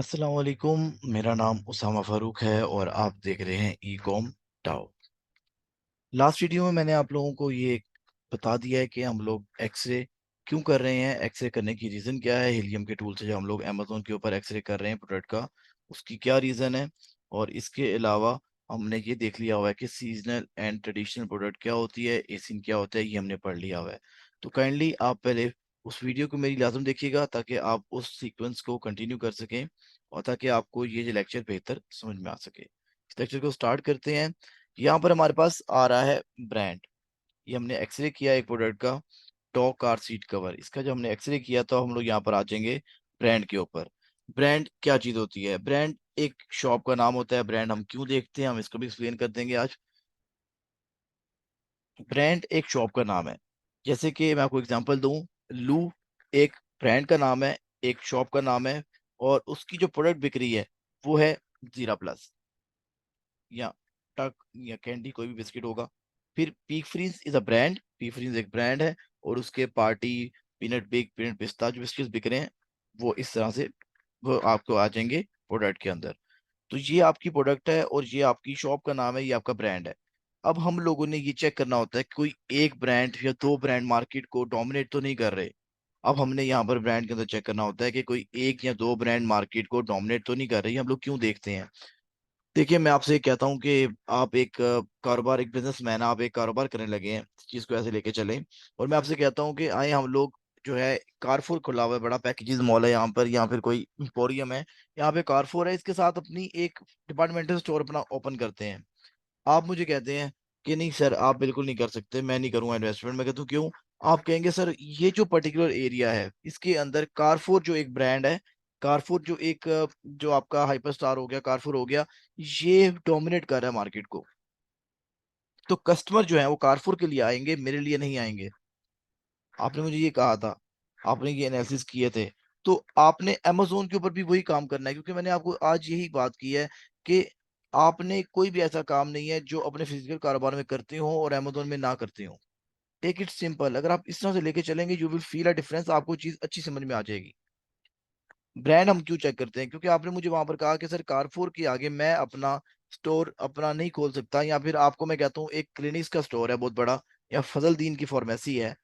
अस्सलाम वालेकुम। मेरा नाम उसामा फारूक है और आप देख रहे हैं e com tau. Last video में मैंने आप लोगों को ये बता दिया है कि हम लोग एक्सरे क्यों कर रहे हैं, एक्सरे करने की रीज़न क्या है। हीलियम के टूल से जो हम लोग अमेजोन के ऊपर एक्सरे कर रहे हैं प्रोडक्ट का, उसकी क्या रीज़न है। और इसके अलावा हमने ये देख लिया हुआ है कि सीजनल एंड ट्रेडिशनल प्रोडक्ट क्या होती है, एसिन क्या होता है, ये हमने पढ़ लिया हुआ है। तो काइंडली आप पहले उस वीडियो को मेरी लाजम देखिएगा ताकि आप उस सीक्वेंस को कंटिन्यू कर सकें और ताकि आपको ये जो लेक्चर बेहतर समझ में आ सके। इस लेक्चर को स्टार्ट करते हैं। यहाँ पर हमारे पास आ रहा है ब्रांड। ये हमने एक्सरे किया एक प्रोडक्ट का, टॉक कार सीट कवर। इसका जब हमने एक्सरे किया तो हम लोग यहाँ पर आ जाएंगे ब्रांड के ऊपर। ब्रांड क्या चीज होती है? ब्रांड एक शॉप का नाम होता है। ब्रांड हम क्यों देखते हैं, हम इसको भी एक्सप्लेन कर देंगे आज। ब्रांड एक शॉप का नाम है। जैसे कि मैं आपको एग्जांपल दूं, लू एक ब्रांड का नाम है, एक शॉप का नाम है, और उसकी जो प्रोडक्ट बिक रही है वो है जीरा प्लस या टक या कैंडी, कोई भी बिस्किट होगा। फिर peak freeze is a brand, peak freeze एक ब्रांड है, और उसके पार्टी, पीनट बिग, पीनट पिस्ता जो बिस्किट बिक रहे हैं वो इस तरह से वो आपको आ जाएंगे प्रोडक्ट के अंदर। तो ये आपकी प्रोडक्ट है और ये आपकी शॉप का नाम है, ये आपका ब्रांड है। अब हम लोगों ने ये चेक करना होता है कि कोई एक ब्रांड या दो ब्रांड मार्केट को डोमिनेट तो नहीं कर रहे। अब हमने यहाँ पर ब्रांड के अंदर चेक करना होता है कि कोई एक या दो ब्रांड मार्केट को डोमिनेट तो नहीं कर रही। हम लोग क्यों देखते हैं? देखिए, मैं आपसे कहता हूँ कि आप एक कारोबार, एक बिजनेसमैन, आप एक कारोबार करने लगे हैं, इस चीज को ऐसे लेके चलें। और मैं आपसे कहता हूँ कि आए हम लोग, जो है कारफोर खुला हुआ है, बड़ा पैकेजेस मॉल है यहाँ पर, यहाँ फिर कोई एम्पोरियम है, यहाँ पे कारफोर है, इसके साथ अपनी एक डिपार्टमेंटल स्टोर अपना ओपन करते हैं। आप मुझे कहते हैं कि नहीं सर, आप बिल्कुल नहीं कर सकते, मैं नहीं करूंगा इन्वेस्टमेंट। मैं कहता हूँ क्यों? आप कहेंगे सर ये जो पर्टिकुलर एरिया है इसके अंदर कारफोर जो एक ब्रांड है, कारफोर जो एक जो आपका हाइपर स्टार हो गया, कारफोर हो गया, ये डोमिनेट कर रहा है मार्केट को। तो कस्टमर जो है वो कारफोर के लिए आएंगे, मेरे लिए नहीं आएंगे। आपने मुझे ये कहा था, आपने ये एनालिसिस किए थे। तो आपने अमेजोन के ऊपर भी वही काम करना है, क्योंकि मैंने आपको आज यही बात की है कि आपने कोई भी ऐसा काम नहीं है जो अपने फिजिकल कारोबार में करते हो और अमेजोन में ना करते हो। टेक इट सिंपल, अगर आप इस तरह से लेके चलेंगे you will feel a difference, आपको चीज अच्छी समझ में आ जाएगी। ब्रांड हम क्यों चेक करते हैं? क्योंकि आपने मुझे वहां पर कहा कि सर कारफोर के आगे मैं अपना स्टोर अपना नहीं खोल सकता, या फिर आपको मैं कहता हूँ एक क्लिनिक्स का स्टोर है बहुत बड़ा, या फजल दीन की फार्मेसी है,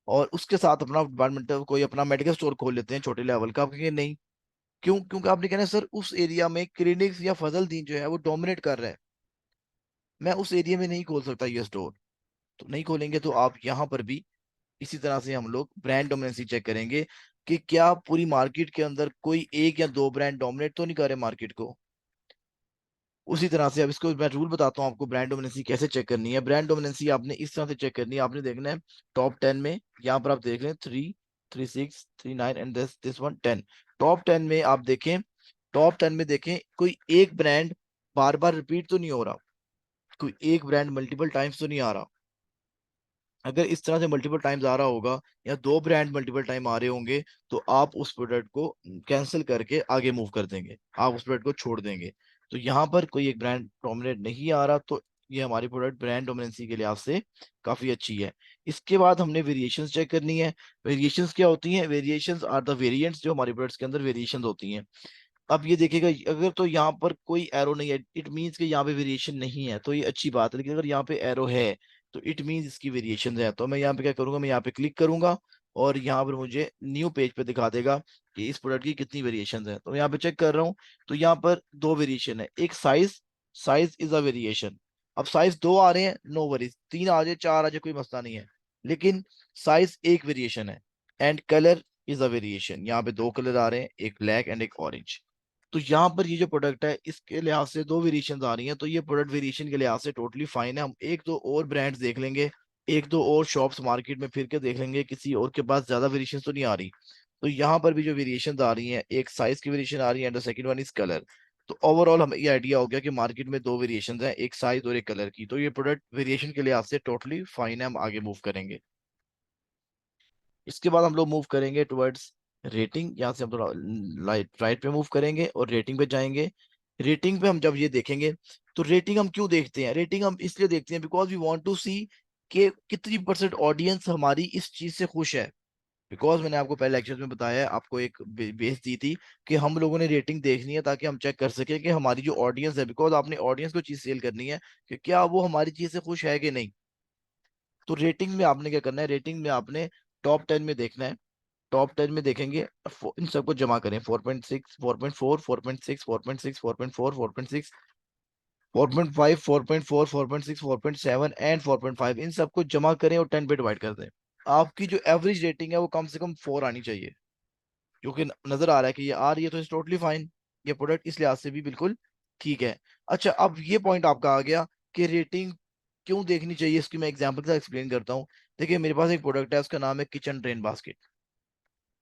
और उसके साथ अपना डिपार्टमेंटल कोई अपना मेडिकल स्टोर खोल लेते हैं छोटे लेवल का। आप कहेंगे नहीं। क्यों? क्योंकि आपने कहना है सर उस एरिया में क्लिनिक्स या फजल दीन जो है वो डोमिनेट कर रहा है, मैं उस एरिया में नहीं खोल सकता ये स्टोर। तो नहीं खोलेंगे तो आप यहाँ पर भी इसी तरह से हम लोग ब्रांड डोमिनेंसी चेक करेंगे कि क्या पूरी मार्केट के अंदर कोई एक या दो ब्रांड डोमिनेट तो नहीं कर रहे मार्केट को। उसी तरह से अब इसको मैं रूल बताता हूँ आपको ब्रांड डोमिनेंसी कैसे चेक करनी है। ब्रांड डोमिनेंसी आपने इस तरह से चेक करनी है, आपने देखना है टॉप 10 में, यहाँ पर आप देख रहे हैं 3, 3, 6, 3, 9 एंड दिस वन 10। टॉप 10 में आप देखें, टॉप 10 में देखें कोई एक ब्रांड बार बार रिपीट तो नहीं हो रहा, कोई एक ब्रांड मल्टीपल टाइम्स तो नहीं आ रहा। अगर इस तरह से मल्टीपल टाइम्स आ रहा होगा या दो ब्रांड मल्टीपल टाइम आ रहे होंगे, तो आप उस प्रोडक्ट को कैंसिल करके आगे मूव कर देंगे, आप उस प्रोडक्ट को छोड़ देंगे। तो यहाँ पर कोई एक ब्रांड डोमिनेट नहीं आ रहा, तो ये हमारी प्रोडक्ट ब्रांड डोमिनेंसी के लिहाज से काफी अच्छी है। इसके बाद हमने वेरिएशंस चेक करनी है। वेरिएशंस क्या होती हैं? वेरिएशंस आर द वेरिएंट्स जो हमारी प्रोडक्ट्स के अंदर वेरिएशंस होती हैं। अब ये देखिएगा, अगर तो यहाँ पर कोई एरो नहीं है, इट मीन्स कि यहाँ पे वेरिएशन नहीं है, तो ये अच्छी बात है। लेकिन अगर यहाँ पे एरो है तो इट मीन्स इसकी वेरिएशन है। तो मैं यहाँ पे क्या करूंगा, मैं यहाँ पे क्लिक करूंगा और यहाँ पर मुझे न्यू पेज पे दिखा देगा कि इस प्रोडक्ट की कितनी वेरिएशन है। तो मैं यहाँ पे चेक कर रहा हूँ, तो यहाँ पर दो वेरिएशन है। एक size, size is a variation. अब साइज दो आ रहे हैं, नो वरीज, तीन आ जाए, चार आ जाए, कोई मसला नहीं है, लेकिन साइज एक वेरिएशन है। And colour is a variation, यहाँ पे दो कलर आ रहे हैं, एक ब्लैक एंड एक ऑरेंज। तो यहाँ पर ये जो प्रोडक्ट है इसके लिहाज से दो वेरिएशन आ रही हैं, तो ये प्रोडक्ट वेरिएशन के लिहाज से टोटली फाइन है। हम एक दो और ब्रांड्स देख लेंगे, एक दो और शॉप्स मार्केट में फिर के देख लेंगे किसी और के पास ज्यादा वेरिएशन तो नहीं आ रही। तो यहाँ पर भी जो वेरिएशन आ रही हैं, एक साइज की वेरिएशन आ रही है and second one is colour. तो ओवरऑल हमें ये आइडिया हो गया कि मार्केट में दो वेरिएशन हैं, एक साइज और एक कलर की। तो ये प्रोडक्ट वेरिएशन के लिहाज से टोटली फाइन है, हम आगे मूव करेंगे। इसके बाद हम लोग मूव करेंगे टुवर्ड्स रेटिंग। यहाँ से हम थोड़ा राइट राइट पे मूव करेंगे और रेटिंग पे जाएंगे। रेटिंग पे हम जब ये देखेंगे, तो रेटिंग हम क्यों देखते हैं? रेटिंग हम इसलिए देखते हैं बिकॉज वी वांट टू सी कि कितनी परसेंट ऑडियंस हमारी इस चीज से खुश है। बिकॉज मैंने आपको पहले लेक्चर में बताया है, आपको एक बेस दी थी कि हम लोगों ने रेटिंग देखनी है ताकि हम चेक कर सकें कि हमारी जो ऑडियंस है, बिकॉज आपने ऑडियंस को चीज सेल करनी है कि क्या वो हमारी चीज से खुश है कि नहीं। तो रेटिंग में आपने क्या करना है, रेटिंग में आपने टॉप 10 में देखना है। टॉप 10 में देखेंगे, इन सबको जमा करें, 4.6, 4.4, 4.6, 4.6, 4.4, 4.6, 4.5, 4.4, 4.6, 4.7 एंड 4.5, इन सबको जमा करें और 10 पे डिवाइड कर दें। आपकी जो एवरेज रेटिंग है वो कम से कम 4 आनी चाहिए, क्योंकि नजर आ रहा है कि ये आ रही है तो इट्स टोटली फाइन। ये प्रोडक्ट इस लिहाज से भी बिल्कुल ठीक है। अच्छा, अब ये पॉइंट आपका आ गया कि रेटिंग क्यों देखनी चाहिए, इसकी मैं एग्जांपल के साथ एक्सप्लेन करता हूँ। देखिए मेरे पास एक प्रोडक्ट है, उसका नाम है किचन ड्रेन बास्केट।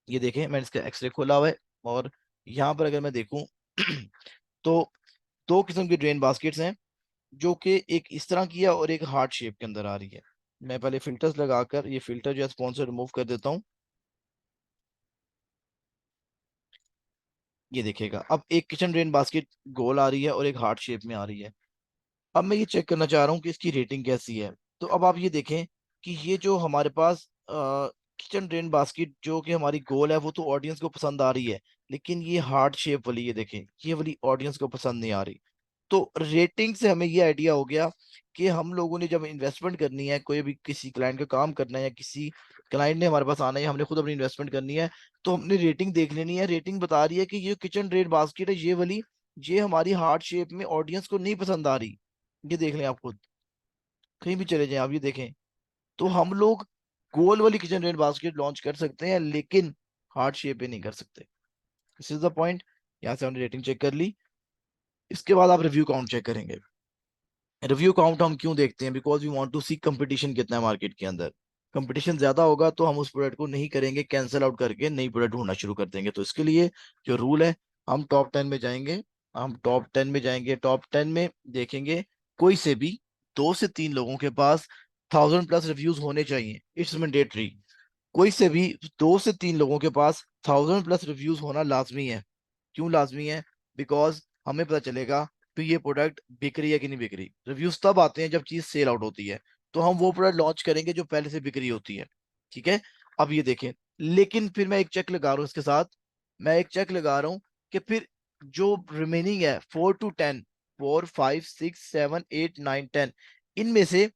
ये देखें, मैंने इसका एक्सरे खोला हुआ है, और यहाँ पर अगर मैं देखूं तो दो किस्म की ड्रेन बास्केट्स हैं, जो कि एक इस तरह की है और एक हार्ट शेप के अंदर आ रही है। मैं पहले फिल्टर्स लगाकर ये फिल्टर जो है स्पॉन्सर रिमूव कर देता हूँ। ये देखिएगा, अब एक किचन ड्रेन बास्केट गोल आ रही है और एक हार्ट शेप में आ रही है। अब मैं ये चेक करना चाह रहा हूँ कि इसकी रेटिंग कैसी है। तो अब आप ये देखें कि ये जो हमारे पास किचन ड्रेन बास्केट जो कि हमारी गोल है वो तो ऑडियंस को पसंद आ रही है, लेकिन ये हार्ट शेप वाली, ये देखें, ये वाली ऑडियंस को पसंद नहीं आ रही। तो रेटिंग से हमें ये आइडिया हो गया कि हम लोगों ने जब इन्वेस्टमेंट करनी है, कोई भी किसी क्लाइंट का काम करना है या किसी क्लाइंट ने हमारे पास आना है, हमने खुद अपनी इन्वेस्टमेंट करनी है, तो हमने रेटिंग देख लेनी है। रेटिंग बता रही है कि ये किचन ड्रेन बास्केट है, ये वाली, ये हमारी हार्ट शेप में ऑडियंस को नहीं पसंद आ रही। ये देख लें आप खुद, कहीं भी चले जाएं आप, ये देखें। तो हम लोग गोल वाली किचन रेट बास्केट लॉन्च कर सकते हैं, लेकिन हार्ट शेप पे नहीं कर सकते। This is the point. यहाँ से हमने रेटिंग चेक कर ली। इसके बाद आप रिव्यू काउंट चेक करेंगे। रिव्यू काउंट हम क्यों देखते हैं, because we want to see competition कितना है मार्केट के अंदर। कंपटीशन ज्यादा होगा तो हम उस प्रोडक्ट को नहीं करेंगे, कैंसिल आउट करके नई प्रोडक्ट ढूंढना शुरू कर देंगे। तो इसके लिए जो रूल है, हम टॉप 10 में जाएंगे। हम टॉप 10 में जाएंगे, टॉप 10 में देखेंगे कोई से भी 2 से 3 लोगों के पास 1000+ रिव्यूज होने चाहिए, इट्स मैंडेटरी। कोई से भी 2 से 3 लोगों के पास 1000+ रिव्यूज होना लाजमी है। क्यों लाजमी है? बिकॉज हमें पता चलेगा कि ये प्रोडक्ट बिक रही है कि नहीं बिक रही। रिव्यूज तब आते हैं जब चीज सेल आउट होती है, तो हम वो प्रोडक्ट लॉन्च करेंगे जो पहले से बिक रही होती है। ठीक है, अब ये देखें, लेकिन फिर मैं एक चेक लगा रहा हूँ इसके साथ। मैं एक चेक लगा रहा हूँ कि फिर जो रिमेनिंग है 4 to 10, 4, 5, 6, 7, 8, 9, 10, इनमें से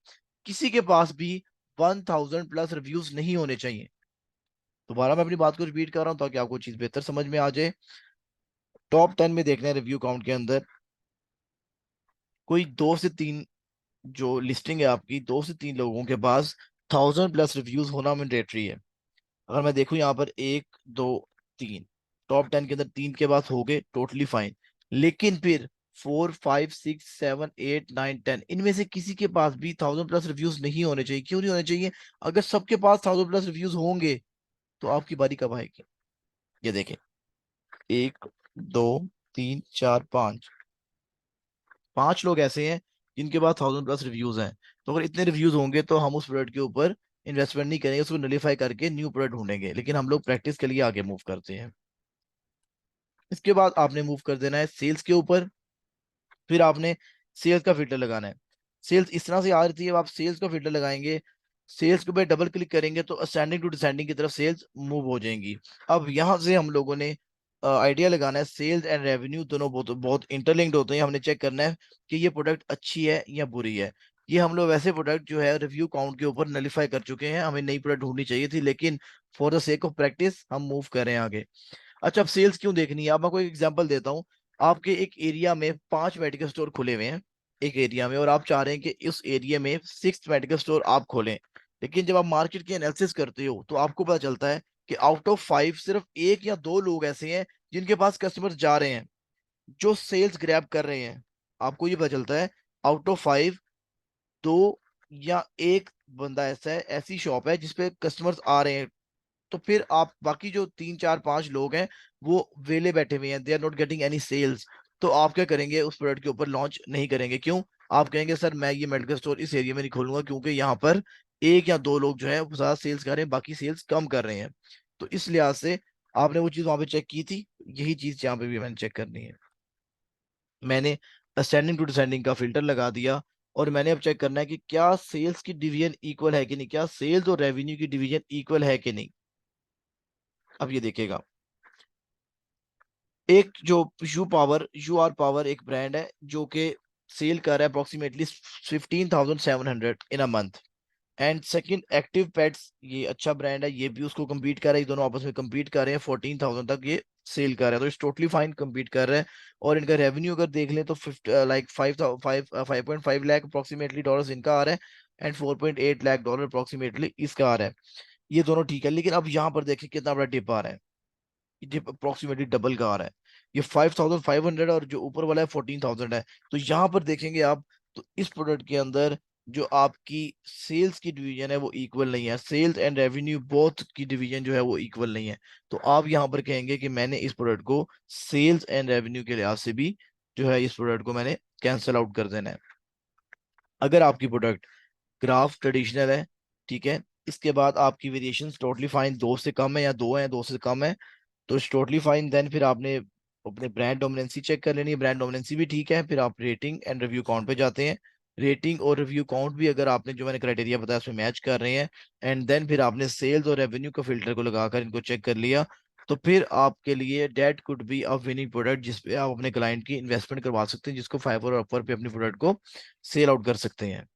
किसी के पास भी 1000+ रिव्यूज नहीं होने चाहिए। दोबारा मैं अपनी बात को रिपीट कर रहा हूँ ताकि आपको चीज बेहतर समझ में आ जाए। टॉप 10 में देखना है रिव्यू काउंट के अंदर, कोई 2 से 3, जो लिस्टिंग है आपकी, 2 से 3 लोगों के पास 1000+ रिव्यूज होना मैंडेटरी है। अगर मैं देखूं यहाँ पर 1, 2, 3, टॉप 10 के अंदर 3 के पास हो गए, टोटली फाइन। लेकिन फिर 4, 5, 6, 7, 8, 9, 10, इनमें से किसी के पास भी 1000+ रिव्यूज नहीं होने चाहिए। क्यों नहीं होने चाहिए? अगर सबके पास 1000+ रिव्यूज होंगे तो आपकी बारी कब आएगी? ये देखें, 1, 2, 3, 4, 5, 5 लोग ऐसे हैं जिनके पास 1000+ रिव्यूज हैं। तो अगर इतने रिव्यूज होंगे तो हम उस प्रोडक्ट के ऊपर इन्वेस्टमेंट नहीं करेंगे, उसको नलीफाई करके न्यू प्रोडक्ट ढूंढेंगे। लेकिन हम लोग प्रैक्टिस के लिए आगे मूव करते हैं। इसके बाद आपने मूव कर देना है सेल्स के ऊपर। फिर आपने सेल्स का फिल्टर लगाना है। सेल्स इस तरह से आ रही है, अब आप सेल्स का फिल्टर लगाएंगे, सेल्स के ऊपर डबल क्लिक करेंगे तो असेंडिंग टू डिसेंडिंग की तरफ सेल्स मूव हो जाएंगी। अब यहाँ से हम लोगों ने आइडिया लगाना है, सेल्स एंड रेवेन्यू दोनों बहुत बहुत इंटरलिंक्ड होते हैं। हमने चेक करना है कि ये प्रोडक्ट अच्छी है या बुरी है। ये हम लोग वैसे प्रोडक्ट जो है रिव्यू काउंट के ऊपर नलीफाई कर चुके हैं, हमें नई प्रोडक्ट ढूंढनी चाहिए थी, लेकिन for the sake of practice हम मूव कर रहे हैं आगे। अच्छा, अब सेल्स क्यों देखनी है? अब मैं कोई एग्जांपल देता हूँ। आपके एक एरिया में 5 मेडिकल स्टोर खुले हुए हैं, एक एरिया में, और आप चाह रहे हैं कि उस एरिया में 6 मेडिकल स्टोर आप खोलें। लेकिन जब आप मार्केट की एनालिसिस करते हो तो आपको पता चलता है कि आउट ऑफ 5 सिर्फ 1 या 2 लोग ऐसे हैं जिनके पास कस्टमर जा रहे हैं, जो सेल्स ग्रैब कर रहे हैं। आपको ये पता चलता है आउट ऑफ 5, 2 या 1 बंदा ऐसा है, ऐसी शॉप है जिसपे कस्टमर्स आ रहे हैं। तो फिर आप बाकी जो 3, 4, 5 लोग हैं वो वेले बैठे हुए हैं, they are not getting any sales. तो आप क्या करेंगे? उस प्रोडक्ट के ऊपर लॉन्च नहीं करेंगे। क्यों? आप कहेंगे सर मैं ये मेडिकल स्टोर इस एरिया में नहीं खोलूंगा क्योंकि यहाँ पर 1 या 2 लोग जो है वो ज्यादा सेल्स कर रहे हैं, बाकी सेल्स कम कर रहे हैं। तो इस लिहाज से आपने वो चीज वहां पे चेक की थी, यही चीज यहाँ पे भी मैंने चेक करनी है। मैंने असेंडिंग टू डिसेंडिंग का फिल्टर लगा दिया, और मैंने अब चेक करना है कि क्या सेल्स की डिवीजन इक्वल है कि नहीं, क्या सेल्स और रेवेन्यू की डिवीजन इक्वल है कि नहीं। अब ये देखिएगा, एक जो यू आर पावर एक ब्रांड है जो कि सेल कर रहा है approximately 15,700 in a month. And second active pets, ये अच्छा ब्रांड है, ये भी उसको compete कर रहा है, ये दोनों आपस में compete कर रहे हैं, 14,000 तक ये सेल कर रहा है, तो इस टोटली फाइन compete कर रहा है। और इनका रेवेन्यू अगर देख लें तो 5.5 लाख अप्रोक्सीमेटली डॉलर्स इनका आ रहा है, एंड 4.8 लाख डॉलर अप्रोक्सीमेटली इसका आ रहा है। ये दोनों ठीक है, लेकिन अब यहाँ पर देखिए कितना बड़ा डिप आ रहा है, ये अप्रोक्सीमेटली डबल का आ रहा है। ये 5,500 और जो ऊपर वाला है 14,000 है। तो यहाँ पर देखेंगे आप, तो इस प्रोडक्ट के अंदर जो आपकी सेल्स की डिवीजन है वो इक्वल नहीं है, सेल्स एंड रेवेन्यू बोथ की डिवीजन जो है वो इक्वल नहीं है। तो आप यहाँ पर कहेंगे कि मैंने इस प्रोडक्ट को सेल्स एंड रेवेन्यू के लिहाज से भी जो है इस प्रोडक्ट को मैंने कैंसिल आउट कर देना है। अगर आपकी प्रोडक्ट ग्राफ ट्रेडिशनल है, ठीक है, इसके बाद आपकी वेरिएशन टोटली फाइन दो से कम है या दो है, दो से कम है, तो इट्स टोटली फाइन। देन फिर आपने अपने ब्रांड डोमिनेंसी चेक कर लेनी है, ब्रांड डोमिनेंसी भी ठीक है, फिर आप रेटिंग एंड रिव्यू काउंट पे जाते हैं। रेटिंग और रिव्यू काउंट भी अगर आपने जो मैंने क्राइटेरिया बताया उसमें मैच कर रहे हैं, एंड देन फिर आपने सेल्स और रेवेन्यू का फिल्टर को लगाकर इनको चेक कर लिया, तो फिर आपके लिए that could be a winning product, जिसपे आप अपने क्लाइंट की इन्वेस्टमेंट करवा सकते हैं, जिसको फाइवर और अपवर पे अपनी प्रोडक्ट को सेल आउट कर सकते हैं।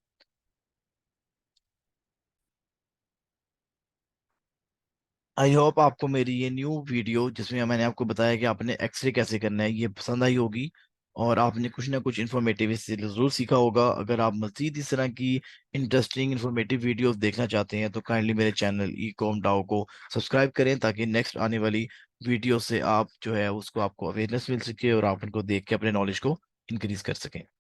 आई होप आपको मेरी ये न्यू वीडियो जिसमें मैंने आपको बताया कि आपने एक्सरे कैसे करना है ये पसंद आई होगी, और आपने कुछ ना कुछ इन्फॉर्मेटिव इससे जरूर सीखा होगा। अगर आप मजीद इस तरह की इंटरेस्टिंग इन्फॉर्मेटिव वीडियोस देखना चाहते हैं तो काइंडली मेरे चैनल ई कॉम डाओ को सब्सक्राइब करें, ताकि नेक्स्ट आने वाली वीडियो से आप जो है उसको आपको अवेयरनेस मिल सके और आप उनको देख के अपने नॉलेज को इंक्रीज कर सकें।